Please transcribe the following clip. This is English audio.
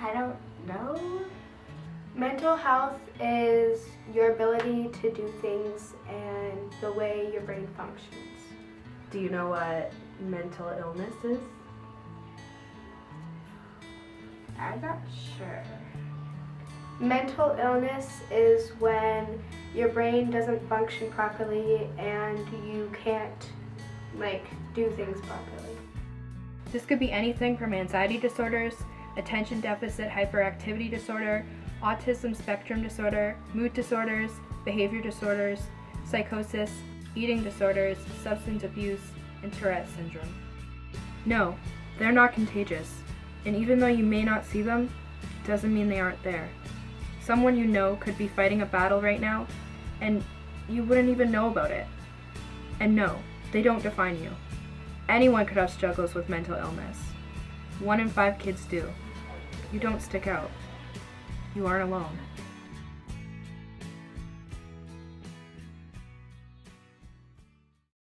I don't know. Mental health is your ability to do things and the way your brain functions. Do you know what mental illness is? I'm not sure. Mental illness is when your brain doesn't function properly and you can't do things properly. This could be anything from anxiety disorders, attention deficit hyperactivity disorder, autism spectrum disorder, mood disorders, behavior disorders, psychosis, eating disorders, substance abuse, and Tourette syndrome. No, they're not contagious, and even though you may not see them, doesn't mean they aren't there. Someone you know could be fighting a battle right now, and you wouldn't even know about it. And no, they don't define you. Anyone could have struggles with mental illness. 1 in 5 kids do. You don't stick out. You aren't alone.